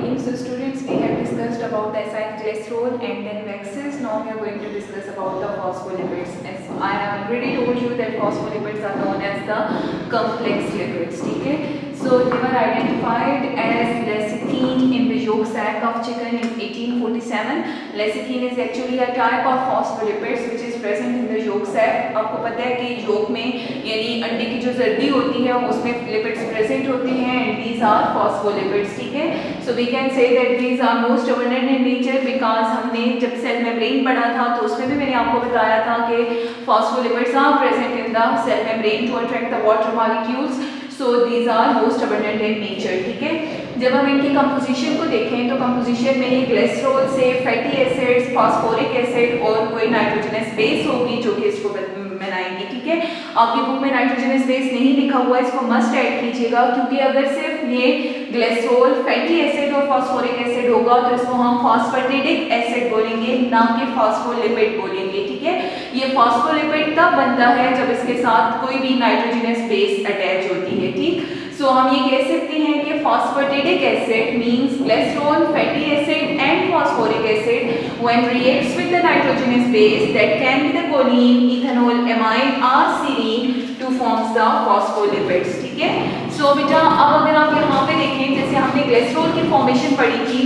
working. So students, we have discussed about the acyl glycerol and then waxes. Now we are going to discuss about the phospholipids. As I have already told you that phospholipids are known as the complex lipids. Okay? So they were identified as lecithin in the yolk sac of chicken in 1847. Lecithin is actually a type of phospholipids which is present in the yolk sac. आपको पता है कि yolk में यानी अंडे की जो जर्दी होती है उसमें lipids present होते हैं and these are phospholipids. ठीक है? So we can say that these are most abundant in nature because हमने जब cell membrane पढ़ा था तो उसमें भी मैंने आपको बताया था कि phospholipids are present in the cell membrane to attract the water molecules. So these are most abundant in nature. ठीक है? जब हम इनकी कंपोजिशन को देखें तो कंपोजिशन में ग्लिसरॉल से फैटी एसिड्स, फास्फोरिक एसिड और कोई नाइट्रोजनस बेस होगी जो कि इसको बनाएंगी. ठीक है? आपकी बुक में नाइट्रोजनस बेस नहीं लिखा हुआ है, इसको मस्ट ऐड कीजिएगा क्योंकि अगर सिर्फ ये ग्लिसरॉल, फैटी एसिड और फास्फोरिक एसिड होगा तो इसको हम फास्फेटिडिक एसिड बोलेंगे, ना कि फास्फोलिपिड बोलेंगे. ठीक है? ये फास्फोलिपिड तब बनता है जब इसके साथ कोई भी नाइट्रोजनस बेस अटैच होती है. ठीक? सो हम ये कह सकते हैं कि phosphatidic acid means glycerol, fatty acid and phosphoric acid when reacts with the nitrogenous base that can be the choline, ethanol, amide और serine to forms the phospholipids. ठीक है? सो बेटा अब अगर आप यहाँ पे देखें जैसे हमने ग्लिसरॉल की फॉर्मेशन पढ़ी थी,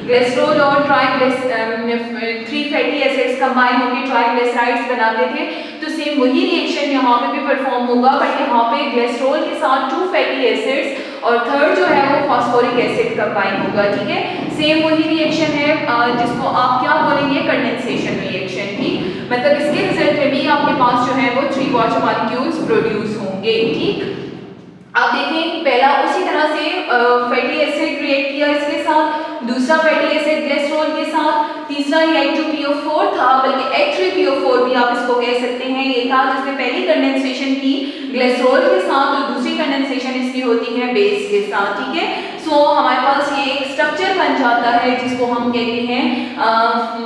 ग्लिसरॉल और थ्री फैटी एसिड्स कंबाइन होकर ट्राइग्लिसराइड्स बनाते थे, तो सेम वही रिएक्शन यहाँ पे भी परफॉर्म होगा बट यहाँ पे ग्लिसरॉल के साथ टू फैटी एसिड्स और थर्ड जो है वो फास्फोरिक एसिड कंबाइन होगा. ठीक है? सेम वही रिएक्शन है जिसको आप क्या बोलेंगे, कंडेंसेशन रिएक्शन. ठीक? मतलब इसके रिजल्ट में भी आपके पास जो है वो 3 वाटर मॉलिक्यूल्स प्रोड्यूस होंगे. ठीक? आप देखें पहला उसी तरह से फैटी एसिड रिएक्ट किया इसके साथ, दूसरा फैटी एसिड ग्लिसरॉल के साथ, तीसरा H2PO4 था, बल्कि H3PO4 भी आप इसको कह सकते हैं. ये था जिसने पहली कंडेंसेशन की ग्लिसरॉल के साथ और दूसरी कंडेंसेशन इसकी होती है बेस के साथ. ठीक है? सो हमारे पास ये एक स्ट्रक्चर बन जाता है जिसको हम कहते हैं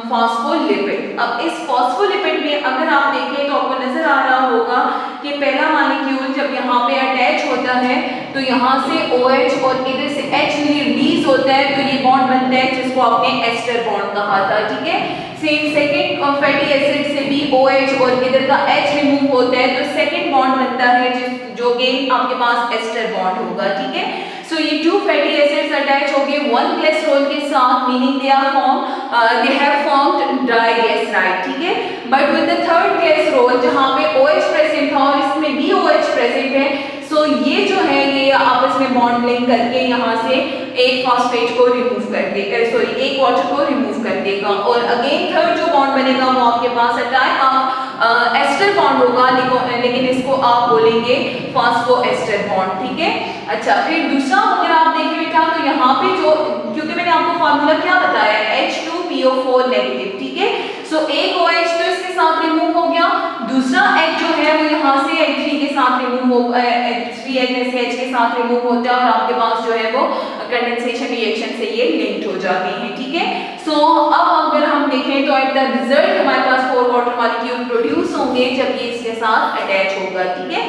फॉस्फोलिपिड. अब इस फॉस्फोलिपिड में अगर आप देखें तो आपको नजर आ रहा होगा कि पहला मॉलिक्यूल जब यहाँ पे अटैच होता है तो यहाँ से OH और इधर से H रिलीज होता है तो ये बॉन्ड बनता है जिसको आपने एस्टर बॉन्ड कहा था. ठीक है? सेम सेकंड फैटी एसिड से भी OH और इधर का H रिमूव होता है तो सेकंड बॉन्ड बनता है जो कि आपके पास एस्टर बॉन्ड होगा. ठीक है? सो ये टू फैटी एसिड्स अटैच हो गए वन ग्लिसरॉल के साथ, meaning they have formed diglyceride. ठीक है? But with the third glycerol जहां पे OH प्रेजेंट था और इसमें भी OH प्रेजेंट है, सो ये जो है ये आपस में बॉन्ड लिंक करके यहाँ से एक फॉस्फेट को रिमूव कर देगा, एक वाटर को रिमूव कर देगा और अगेन थर्ड जो बॉन्ड बनेगा वो आपके पास एस्टर बॉन्ड होगा, लेकिन इसको आप बोलेंगे फॉस्फोएस्टर बॉन्ड. ठीक है? अच्छा, फिर दूसरा अगर आप देखें बेटा तो यहाँ पे जो, क्योंकि मैंने आपको फार्मूला क्या बताया है, H2PO4 नेगेटिव. ठीक है? सो एक OH तो इसके साथ रिमूव हो गया, दूसरा H जो है वो यहाँ से H3 के साथ रिमूव हो, H3NH के साथ रिमूव होता है और आपके पास जो है वो कंडेंसेशन रिएक्शन से ये लिंक्ड हो जाते हैं. ठीक है? सो अब अगर हम देखें तो एट द रिजल्ट हमारे पास 4 वाटर मॉलिक्यूल प्रोड्यूस होंगे जब ये इसके साथ अटैच होगा. ठीक है?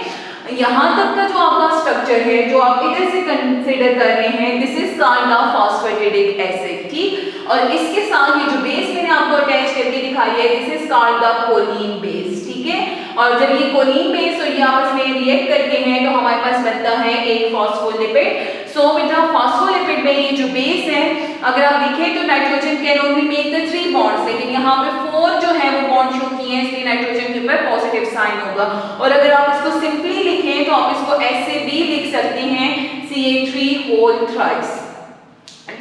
यहाँ तक का जो आपका स्ट्रक्चर है जो आप इधर से कंसीडर कर रहे हैं, this is called the phosphatidic acid. ठीक? और इसके साथ ये जो बेस मैंने आपको अटैच करके दिखाई है, this is called the choline base. ठीक है? और जब ये कोलिन बेस और ये आपस में रिएक्ट करते हैं तो हमारे पास बनता है एक फॉस्फोलिपिड. सो बेटा फॉस्फोलिपिड में ये जो बेस है अगर आप देखें तो nitrogen can only make the 3 bonds, लेकिन यहाँ पे 4 जो है वो बॉन्ड शो किए हैं, इसलिए नाइट्रोजन के ऊपर पॉजिटिव साइन होगा. और अगर आप इसको सिंपली लिखें तो आप इसको ऐसे भी लिख सकते हैं CH3 होल थ्राइस.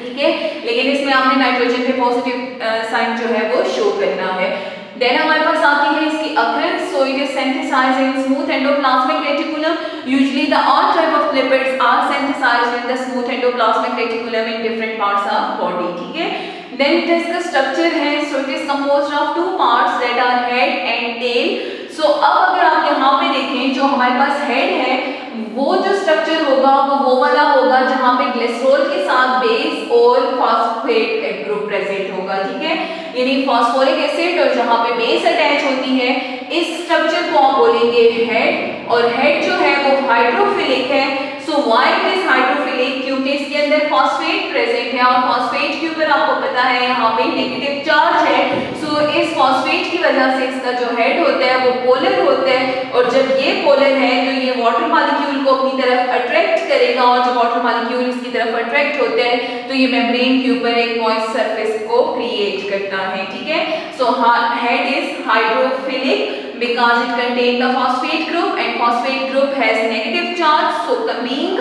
ठीक है? लेकिन इसमें आपने नाइट्रोजन पे पॉजिटिव साइन जो है वो शो करना है. देन हमारे पास आती है इसकी occurrence. So it is synthesised in smooth endoplasmic reticulum. Usually the all type of lipids are synthesised in the smooth endoplasmic reticulum in different parts of body. ठीक है? Then it is the structure है. So it is composed of 2 parts that are head and tail. So अब अगर आप यहाँ पे देखें जो हमारे पास हेड है वो जो स्ट्रक्चर होगा वो वाला होगा जहाँ पे ग्लिसरॉल के साथ बेस और फॉस्फेट ग्रुप प्रेजेंट होगा. ठीक है? यानी फॉस्फोरिक एसिड और जहाँ पे बेस अटैच होती है, इस स्ट्रक्चर को आप बोलेंगे हेड. और हेड जो है वो हाइड्रोफिलिक है. So why it is hydrophilic? क्योंकि इसके अंदर फॉस्फेट प्रेजेंट है और फॉस्फेट के ऊपर आपको पता है यहाँ पे नेगेटिव चार्ज है। सो इस फॉस्फेट की वजह से इसका जो हेड होता है वो पोलर होता है, और जब ये पोलर है तो ये वाटर मॉलिक्यूल को अपनी तरफ अट्रैक्ट करेगा, और जब वाटर मॉलिक्यूल इसकी तरफ अट्रैक्ट होते हैं तो ये मेम्ब्रेन के ऊपर एक मॉइस्ट सरफेस को क्रिएट करता है। ठीक है, so head is hydrophilic because it contains the phosphate group, and phosphate group has negative charge, so being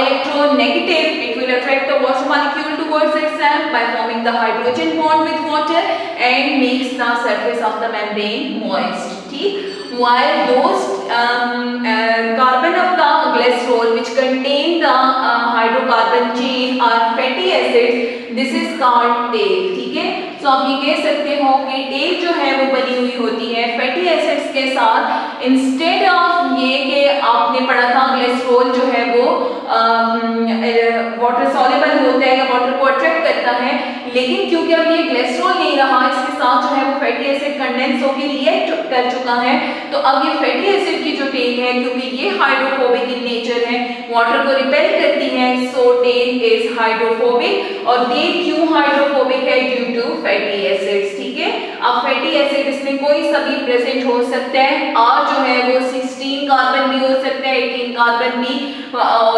electronegative, it will attract the water molecule towards itself by forming the hydrogen bond with water and makes the surface of the membrane moist. ठीक, while those carbon of the glycerol which contain the hydrocarbon chain are fatty acids, this is called tail. ठीक है, तो आप ये कह सकते हो कि टेल जो है वो बनी हुई होती है फैटी एसिड्स के साथ। इंस्टेड ऑफ ये कि आपने पढ़ा था ग्लिसरॉल जो है वो वाटर सॉल्युबल होता है या वाटर को अट्रैक्ट करता है, लेकिन क्योंकि अब ये ग्लिसरॉल नहीं रहा, इसके साथ जो है वो फैटी एसिड कंडेंस होकर रिएक्ट कर चुका है, तो अब ये फैटी एसिड की जो टेल है, क्योंकि ये हाइड्रोफोबिक इन नेचर है, वाटर को रिपेल करती है, सो टेल इज हाइड्रोफोबिक। और टेल क्यों हाइड्रोफोबिक है? Due to fatty acids. ठीक है, अब फैटी एसिड इसमें कोई सा भी प्रेजेंट हो सकता है, और जो है वो 16 कार्बन भी हो सकता है, 18 कार्बन भी, और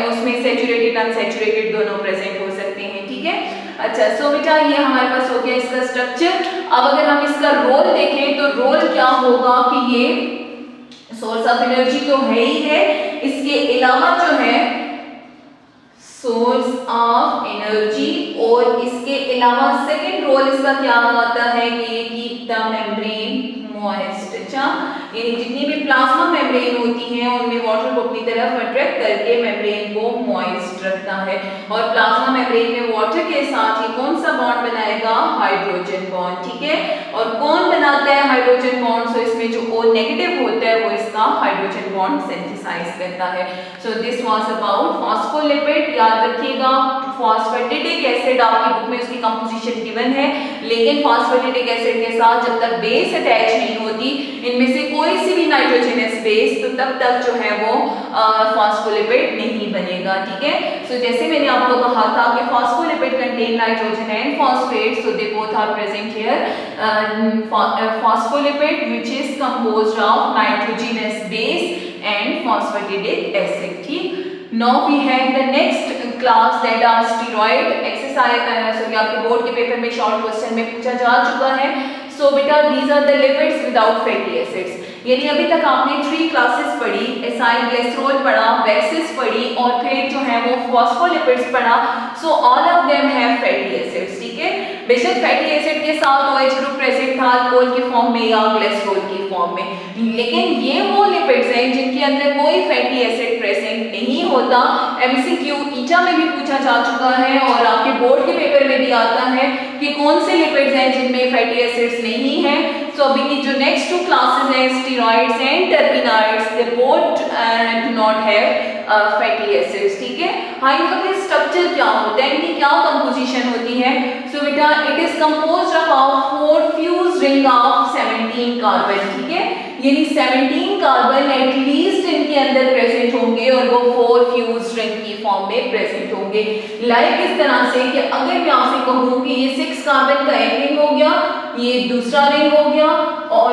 उसमें सैचुरेटेड अनसैचुरेटेड दोनों प्रेजेंट हो सकते हैं। ठीक है, अच्छा, सो बेटा ये हमारे पास हो गया इसका स्ट्रक्चर। अब अगर हम इसका रोल देखें तो रोल क्या होगा कि ये सोर्स ऑफ एनर्जी तो है ही है, इसके अलावा जो है सोर्स ऑफ एनर्जी, और इसके अलावा सेकंड रोल इसका क्या आता है कि ये कीप द मेम्ब्रेन मॉइस्ट। अच्छा, यानी जितनी भी प्लाज्मा मेम्ब्रेन होती हैं उनमें वाटर को अपनी तरफ अट्रैक्ट करके मेम्ब्रेन को मॉइस्ट रखता है, और प्लाज्मा मेम्ब्रेन में वाटर के साथ ही कौन सा बॉन्ड बनाएगा? Hydrogen bond. ठीक है, और कौन बनाता है हाइड्रोजन बॉन्ड? सो इसमें जो O नेगेटिव होता है वो इसका हाइड्रोजन बॉन्ड सिंथेसाइज करता है। So this was about phospholipid. याद रखिएगा, फॉस्फेटिडिक एसिड आपकी बुक में उसकी कंपोजिशन गिवन है, लेकिन फॉस्फेटिडिक एसिड के साथ जब तक बेस अटैच नहीं होती, इनमें से कोई सी भी नाइट्रोजनस बेस, तो तब तक जो है वो फॉस्फोलिपिड नहीं बनेगा। ठीक है, सो जैसे मैंने आपको कहा था कि phospholipid contain nitrogen and phosphate, so they both are present here. Phospholipid which is composed of nitrogenous base and phosphatidic acid. ठीक, now we have the next class that are steroid exercise, sorry आपके board के paper में short question में पूछा जा चुका है। सो बेटा these are the lipids without fatty acids, यानी अभी तक आपने 3 क्लासेस पढ़ी, एसाइल ग्लिसरॉल पढ़ा, वैक्सेस पढ़ी, और फिर जो है वो फॉस्फोलिपिड्स पढ़ा। So all of them have fatty acids. ठीक है, बेशक फैटी एसिड के साथ OH ग्रुप प्रेजेंट था अल्कोहल की फॉर्म में या ग्लिसरॉल की फॉर्म में, लेकिन ये वो लिपिड्स हैं जिनके अंदर कोई फैटी एसिड प्रेजेंट नहीं होता। MCQ ईटा में भी पूछा जा चुका है और आपके बोर्ड के पेपर में भी आता है कि कौन से लिपिड्स हैं जिनमें फैटी एसिड्स नहीं है। सो अभी की जो नेक्स्ट 2 क्लासेस हैं steroids and terpenoids, they both do not have fatty acids. ठीक है, हाँ, इनका फिर स्ट्रक्चर क्या होता है, इनकी क्या कंपोजिशन होती है? सो बेटा it is composed of 4 fused ring of 17 carbon. ठीक है, यानी 17 कार्बन एटलीस्ट इनके अंदर प्रेजेंट होंगे और वो 4 फ्यूज्ड रिंग की फॉर्म में प्रेजेंट होंगे। लाइक इस तरह से कि अगर मैं आपसे कहूँ कि ये 6 कार्बन का एक रिंग हो गया, ये दूसरा रिंग हो गया, और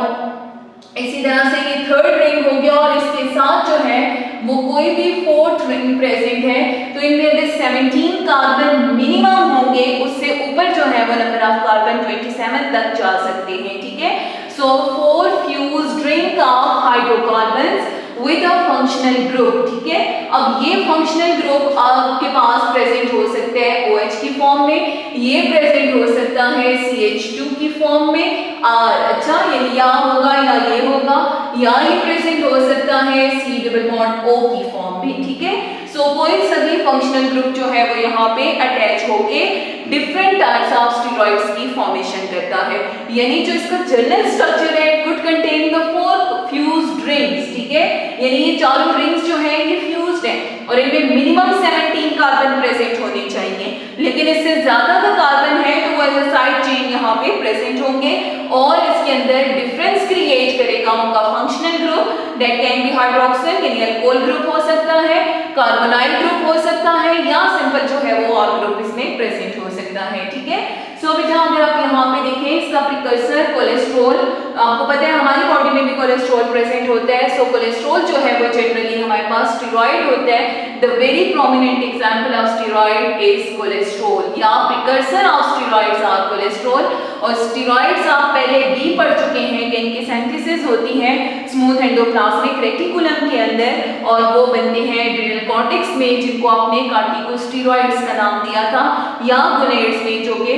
इसी तरह से ये थर्ड रिंग हो गया, और इसके साथ जो है वो कोई भी 4th रिंग प्रेजेंट है, तो इनमें 17 कार्बन मिनिमम होंगे, उससे ऊपर जो है वो नंबर ऑफ कार्बन 27 तक जा सकते हैं। ठीक है, सो 4 fused ring of hydrocarbons with a functional group. ठीक है, अब ये फंक्शनल ग्रुप आपके पास प्रेजेंट हो सकता है OH की फॉर्म में, ये प्रेजेंट हो सकता है CH2 की फॉर्म में, और अच्छा ये या होगा या ये होगा, या ये प्रेजेंट हो सकता है C डबल बॉन्ड O की फॉर्म में। ठीक है, सो कोई सभी फंक्शनल ग्रुप जो है वो यहाँ पे अटैच होके डिफरेंट टाइप्स ऑफ स्टेरॉइड्स की फॉर्मेशन करता है। यानी जो इसका जनरल स्ट्रक्चर है it would contain the 4 fused rings. ठीक है, यानी ये चारों रिंग्स जो है ये फ्यूज्ड है और इनमें मिनिमम 17 कार्बन प्रेजेंट होने चाहिए, लेकिन इससे ज्यादा का कार्बन है तो वो एज अ साइड चेन यहाँ पे प्रेजेंट होंगे और इसके अंदर डिफरेंस क्रिएट करेगा उनका functional group that can B hydroxyl यानी अल्कोहल ग्रुप हो सकता है, कार्बोनाइल ग्रुप हो सकता है या सिंपल जो है वो ऑर ग्रुप इसमें प्रेजेंट हो सकता है। ठीक है, सो बेटा अगर आप यहाँ पे देखें इसका प्रिकर्सर कोलेस्ट्रॉल, आपको पता है हमारी बॉडी में भी कोलेस्ट्रॉल प्रेजेंट होता है। सो कोलेस्ट्रॉल जो है वो जनरली हमारे पास स्टेरॉइड होता है। The very prominent example of steroid is cholesterol या precursor of steroids are cholesterol. और स्टेरॉइड्स आप पहले भी पढ़ चुके हैं कि इनकी सिंथेसिस होती है स्मूथ एंडोप्लाज्मिक रेटिकुलम के अंदर और वो बनते हैं एड्रिनल कॉर्टेक्स में जिनको आपने कार्टिकोस्टेरॉइड्स का नाम दिया था, या गोनेड्स में जो कि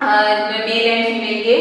मेल एंड फीमेल के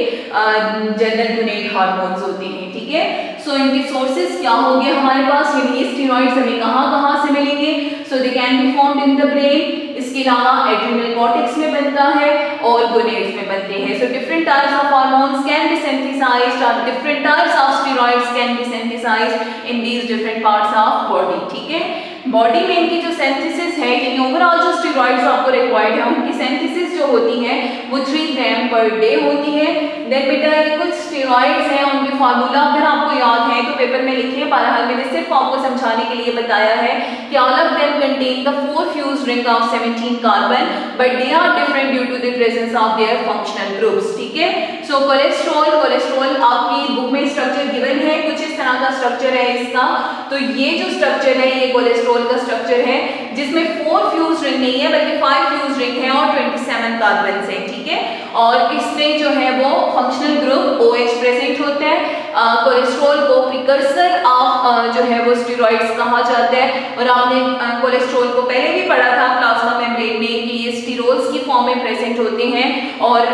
जनरल गोनेड हार्मोन्स होते हैं। ठीक है, सो इनके सोर्सेज क्या होंगे हमारे पास, ये स्टेरॉइड्स हमें कहाँ से मिलेंगे? So they can be formed in the brain, इसके अलावा एड्रिनल कॉर्टेक्स में बनता है और गोनेड्स में बनते हैं। So different types of hormones can be synthesised और different types of steroids can be synthesised in these different parts of body. ठीक है, बॉडी में इनकी जो सिंथेसिस है यानी ओवरऑल जो स्टेरॉइड्स आपको रिक्वायर्ड है उनकी सिंथेसिस जो होती है वो 3 ग्राम पर डे होती है। देन बेटा ये कुछ स्टेरॉइड्स हैं, उनके फार्मूला अगर आपको याद है तो पेपर में लिखिए, बहरहाल मैंने सिर्फ आपको समझाने के लिए बताया है कि all of them contain the 4 fused ring of 17 carbon but they are different due to the presence of their functional groups. ठीक है, सो कोलेस्ट्रॉल आपकी बुक में स्ट्रक्चर गिवन है, कुछ इस तरह का स्ट्रक्चर है इसका। तो ये जो स्ट्रक्चर है ये कोलेस्ट्रॉल का स्ट्रक्चर है जिसमें 4 फ्यूज रिंग नहीं है बल्कि 5 फ्यूज रिंग है और 27 कार्बन है। ठीक है, और इसमें जो है वो फंक्शनल ग्रुप OH प्रेजेंट होता है। कोलेस्ट्रॉल को प्रिकर्सर ऑफ जो है वो स्टेरॉइड्स कहा जाता है। और आपने कोलेस्ट्रॉल को पहले भी पढ़ा था प्लाज्मा मेम्ब्रेन में कि ये स्टीरोल्स की फॉर्म में प्रेजेंट होते हैं और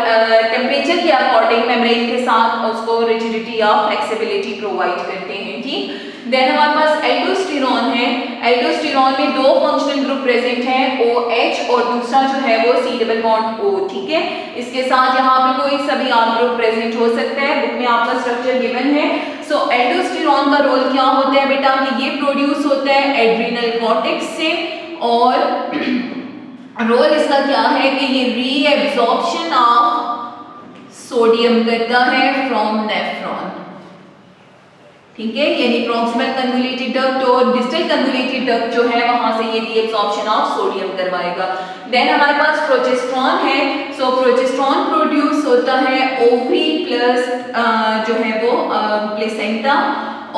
टेम्परेचर के अकॉर्डिंग मेम्ब्रेन के साथ उसको रिजिडिटी या फ्लेक्सिबिलिटी प्रोवाइड करते हैं। ठीक, देन हमारे पास एल्डोस्टेरॉन है। एल्डोस्टेरॉन में 2 फंक्शनल ग्रुप प्रेजेंट हैं, OH और दूसरा जो है वो C डबल बॉन्ड O। ठीक है, इसके साथ यहाँ पे कोई सभी R ग्रुप प्रेजेंट हो सकता है, बुक में आपका स्ट्रक्चर गिवन है। सो एल्डोस्टेरॉन का रोल क्या होता है बेटा कि ये प्रोड्यूस होता है एड्रिनल कॉर्टेक्स से और रोल इसका क्या है कि ये रीएब्जॉर्प्शन ऑफ सोडियम करता है फ्रॉम नेफ्रॉन। ठीक है, यानी प्रॉक्सिमल कन्वोल्यूटेड डक्ट और डिस्टल कन्वोल्यूटेड डक्ट जो है वहां से ये रीएब्जॉर्प्शन ऑफ सोडियम करवाएगा। देन हमारे पास प्रोजेस्टेरॉन है। सो प्रोजेस्टेरॉन प्रोड्यूस होता है ओवरी प्लस जो है वो प्लेसेंटा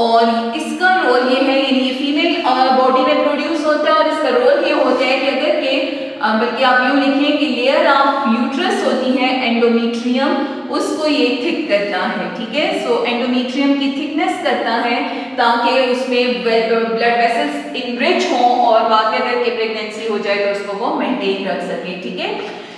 और इसका रोल ये है यानी ये फीमेल बॉडी में प्रोड्यूस होता है और इसका रोल ये होता है कि अगर के बल्कि आप यूँ लिखें कि लेयर ऑफ यूट्रस होती है एंडोमेट्रियम, उसको ये थिक करता है। ठीक है, सो एंडोमेट्रियम की थिकनेस करता है ताकि उसमें ब्लड वेसल्स इनरिच हों और बाद में अगर के प्रेगनेंसी हो जाए तो उसको वो मेंटेन रख सके। ठीक है,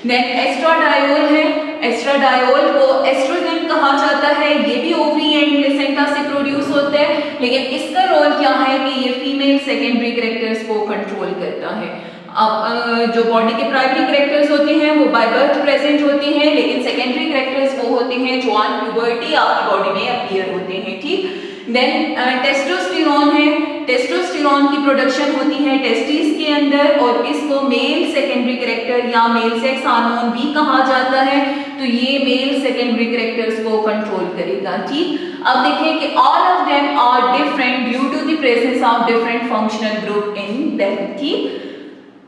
देन एस्ट्राडायोल है। एस्ट्राडायोल को एस्ट्रोजन कहा जाता है, ये भी ओवरी एंड प्लेसेंटा से प्रोड्यूस होता है, लेकिन इसका रोल क्या है कि ये फीमेल सेकेंडरी कैरेक्टर्स को कंट्रोल करता है। अब जो बॉडी के प्राइमरी कैरेक्टर्स होते हैं वो बाय बर्थ प्रेजेंट होते हैं, लेकिन सेकेंडरी कैरेक्टर्स वो होते हैं जो ऑन प्यूबर्टी आपकी बॉडी में अपीयर होते हैं। ठीक, देन टेस्टोस्टेरॉन है। टेस्टोस्टेरॉन की प्रोडक्शन होती है टेस्टिस के अंदर और इसको मेल सेकेंडरी कैरेक्टर या मेल सेक्स हार्मोन भी कहा जाता है। तो ये मेल सेकेंडरी कैरेक्टर्स को कंट्रोल करेगा। ठीक, अब देखें कि all of them are different due to the presence of different functional group in them. ठीक,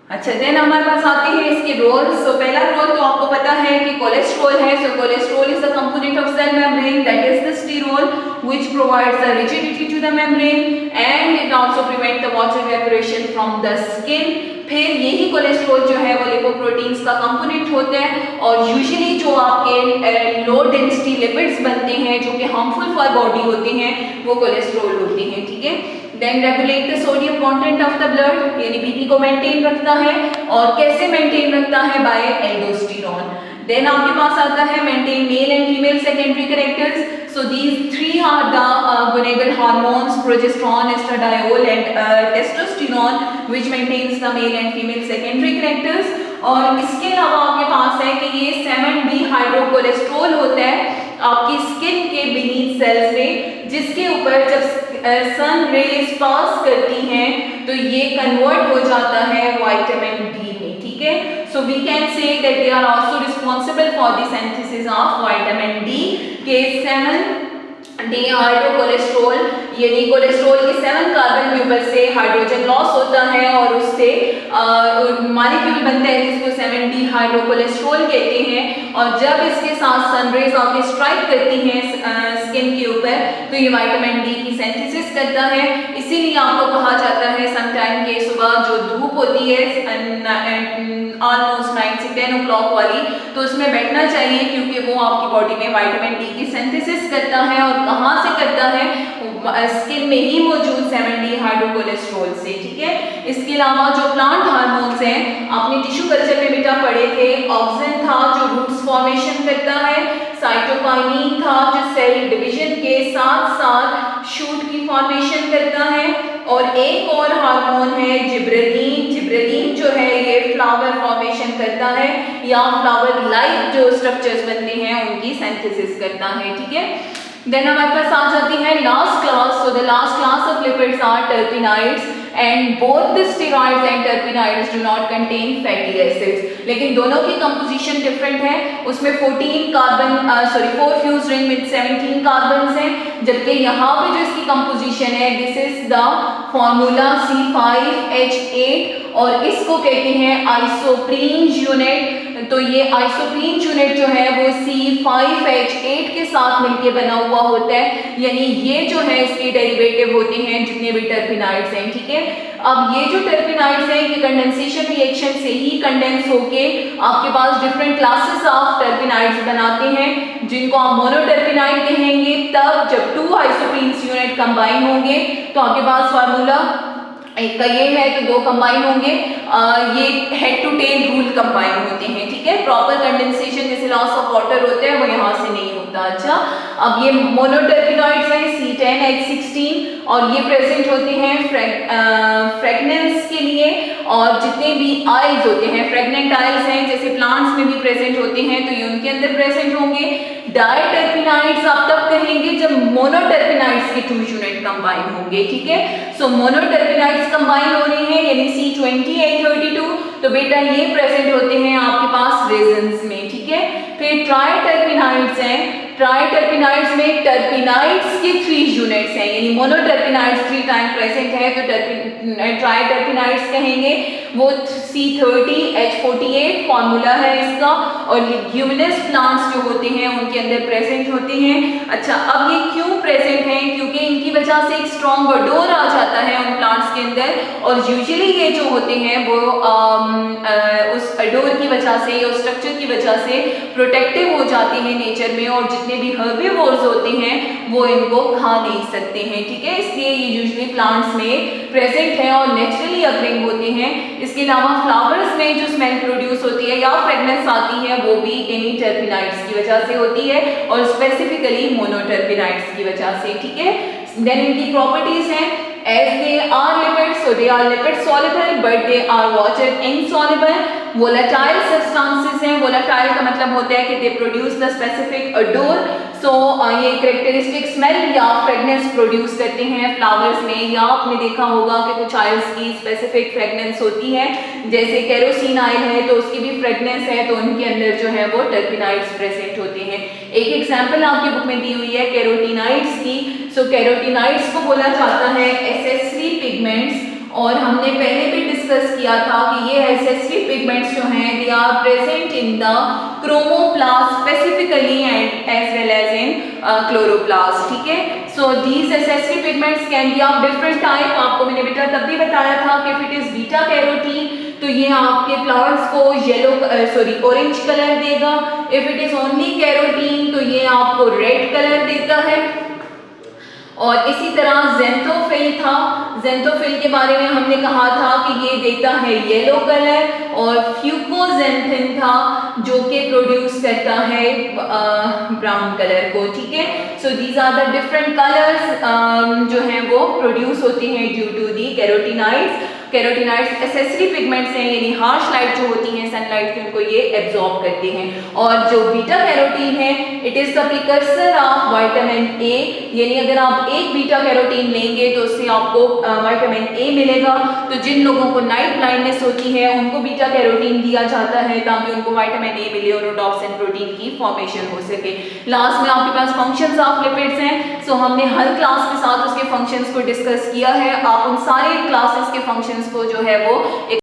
अच्छा, देन हमारे पास आते हैं इसके रोल। सो पहला रोल तो आपको पता है कि कोलेस्ट्रॉल है। So cholesterol is the component of cell membrane that is the sterol which provides the rigidity to the membrane and it also prevent the water evaporation from the skin. फिर यही cholesterol जो है वो lipoproteins का component होता है और usually जो आपके लो डेंसिटी लिपिड्स बनते हैं जो कि हार्मफुल फॉर बॉडी होते हैं वो कोलेस्ट्रॉल होते हैं। ठीक है, then regulate the sodium content of the blood यानी बीपी को मेंटेन रखता है और कैसे मेंटेन रखता है बाय एल्डोस्टेरॉन। देन आपके पास आता है maintain male and female secondary characters. So these 3 are the gonadal hormones progesterone, estradiol and testosterone which maintains the male and female secondary characters. और इसके अलावा आपके पास है कि ये 7D हाइड्रोकोलेस्ट्रॉल होता है आपकी स्किन के बीनीथ सेल्स में, जिसके ऊपर जब सन रेज पास करती हैं तो ये कन्वर्ट हो जाता है विटामिन डी में। ठीक है, So we can say that they are also responsible for the synthesis of vitamin D, K7 डिहाइड्रोकोलेस्ट्रॉल, यानी कोलेस्ट्रॉल के 7 कार्बन के ऊपर से हाइड्रोजन लॉस होता है और उससे मॉलिक्यूल बनते हैं जिसको 7 डिहाइड्रोकोलेस्ट्रॉल कहते हैं। और जब इसके साथ सनरेज आके स्ट्राइक करती हैं स्किन के ऊपर तो ये विटामिन डी की सिंथेसिस करता है। इसीलिए आपको कहा जाता है समटाइम के सुबह जो धूप होती है ऑलमोस्ट 9 से 10 o'clock वाली, तो उसमें बैठना चाहिए क्योंकि वो आपकी बॉडी में विटामिन डी की सिंथेसिस करता है। और कहाँ से करता है? स्किन में ही मौजूद 7 डिहाइड्रोकोलेस्ट्रॉल से, ठीक है। इसके अलावा जो प्लांट हार्मोन्स हैं आपने टिश्यू कल्चर में बेटा पढ़े थे, ऑक्सिन था जो रूट्स फॉर्मेशन करता है, साइटोकाइनिन था जो सेल डिवीजन के साथ साथ शूट की फॉर्मेशन करता है, और एक और हार्मोन है जिब्रेलिन। जिब्रेलिन जो है ये फ्लावर फॉर्मेशन करता है या फ्लावर लाइक जो स्ट्रक्चर्स बनते हैं उनकी सिंथेसिस करता है, ठीक है। देन हमारे पास आ जाती है last class. So the last class of lipids are terpenoids and both the steroids and terpenoids do not contain fatty acids, लेकिन दोनों की कंपोजिशन डिफरेंट है। उसमें 4 फ्यूज्ड रिंग विद 17 कार्बन्स हैं, जबकि यहाँ पे जो इसकी कंपोजिशन है this is the formula C5H8 और इसको कहते हैं आइसोप्रीन यूनिट। तो ये आइसोप्रीन यूनिट जो है वो C5H8 के साथ मिलके बना हुआ होता है, यानी ये जो है इसके डेरिवेटिव होते हैं जितने भी टर्पिनाइड्स हैं, ठीक है। अब ये जो टर्पिनाइड्स हैं ये कंडेंसेशन रिएक्शन से ही कंडेंस होके आपके पास डिफरेंट क्लासेस ऑफ टर्पिनाइड्स बनाते हैं जिनको आप मोनोटर्पिनाइड कहेंगे। तब जब 2 आइसोप्रीन यूनिट कंबाइन होंगे तो आपके पास फार्मूला एक का ये है तो 2 कंबाइन होंगे, ये head to tail rule combine होते हैं, ठीक है। प्रॉपर कंडेंसेशन जैसे लॉस ऑफ वाटर होता है वो यहाँ से नहीं होता। अच्छा, अब ये मोनोटर्पिनॉइड्स हैं C10H16 और ये प्रेजेंट होते हैं फ्रेगनेंस के लिए, और जितने भी आइल्स होते हैं फ्रेगनेंट आइल्स हैं जैसे प्लांट्स में भी प्रेजेंट होते हैं तो ये उनके अंदर प्रेजेंट होंगे। डायटर्पिनाइड्स आप तब कहेंगे जब मोनोटर्पिनाइड्स के 2 यूनिट कंबाइन होंगे, ठीक है। सो मोनोटर्पिनाइड्स कंबाइन हो रहे हैं यानी C20H32, तो बेटा ये प्रेजेंट होते हैं आपके पास रेजन्स में, ठीक है। फिर ट्राइटर्पिनाइड्स हैं, ट्राइटर्पिनाइड्स में टर्पिनाइड्स के 3 यूनिट्स हैं, यानी मोनोटर्पिनाइड्स 3 टाइम प्रेजेंट है तो ट्राइटर्पिनाइड्स कहेंगे, वो C30H48 फॉर्मूला है इसका, और ल्यूमिनस प्लांट्स जो होते हैं उनके अंदर प्रेजेंट होते हैं। अच्छा, अब ये क्यों प्रेजेंट हैं? क्योंकि इनकी वजह से एक स्ट्रॉन्ग ओडोर आ जाता है उन प्लांट्स के अंदर, और यूजुअली ये जो होते हैं वो उस ओडोर की वजह से या स्ट्रक्चर की वजह से प्रोटेक्टिव हो जाते हैं नेचर में, और जितने भी हर्बीवोर्स होते हैं वो इनको खा नहीं सकते हैं, ठीक है। इसलिए ये यूजुअली प्लांट्स में प्रेजेंट है और नेचुरली अकरिंग होते हैं। इसके अलावा फ्लावर्स में जो स्मेल प्रोड्यूस होती है या फ्रेगनेंस आती है वो भी इन्हीं टर्पिनाइड्स की वजह से होती है, और स्पेसिफिकली मोनोटर्पिनाइड्स की वजह से, ठीक है। देन इनकी प्रॉपर्टीज हैं, as they are lipids, so they are lipid soluble but they are water insoluble। volatile substances हैं, volatile का मतलब होता है कि they produce the specific odor, so ये characteristic smell या fragrance produce करते हैं फ्लावर्स में, या आपने देखा होगा कि कुछ ऑयल्स की स्पेसिफिक फ्रेगनेंस होती है, जैसे केरोसिन ऑयल है तो उसकी भी फ्रेगनेंस है, तो उनके अंदर जो है वो टर्पिनाइड्स प्रेजेंट होते हैं। एक एग्जाम्पल आपकी बुक में दी हुई है कैरोटीनाइड्स की। सो कैरोटीनाइड्स को बोला जाता है एसेसरी पिगमेंट्स, और हमने पहले भी डिस्कस किया था कि ये एसेसरी पिगमेंट्स जो हैं they are present in the chromoplast specifically and as well as in chloroplast, ठीक है। So these accessory pigments can be of different type. आपको मैंने बेटा तब भी बताया था कि if it is beta carotene तो ये आपके प्लांट्स को ऑरेंज कलर देगा, if it is only carotene तो ये आपको रेड कलर देता है। और इसी तरह ज़ेंथोफिल था, ज़ेंथोफिल के बारे में हमने कहा था कि ये देता है येलो कलर, और फ्यूकोजेंथिन था जो कि प्रोड्यूस करता है ब्राउन कलर को, ठीक है। So these are the different colours जो हैं वो प्रोड्यूस होते हैं due to the carotenoids. Carotenoids accessory pigments हैं, यानी हार्श लाइट जो होती है सनलाइट की, उनको ये एब्जॉर्ब करते हैं। और जो बीटा कैरोटीन है, it is the precursor of vitamin A, यानी अगर आप एक बीटा कैरोटीन लेंगे तो उससे आपको विटामिन ए मिलेगा। तो जिन लोगों को नाइट ब्लाइंडनेस होती है उनको बीटा कैरोटीन दिया जाता है ताकि उनको विटामिन ए मिले और रोडोप्सिन प्रोटीन की फॉर्मेशन हो सके। लास्ट में आपके पास फंक्शंस ऑफ लिपिड्स हैं। सो हमने हर क्लास के साथ उसके फंक्शंस को डिस्कस किया है। आप उन सारे क्लासेस के फंक्शंस को जो है वो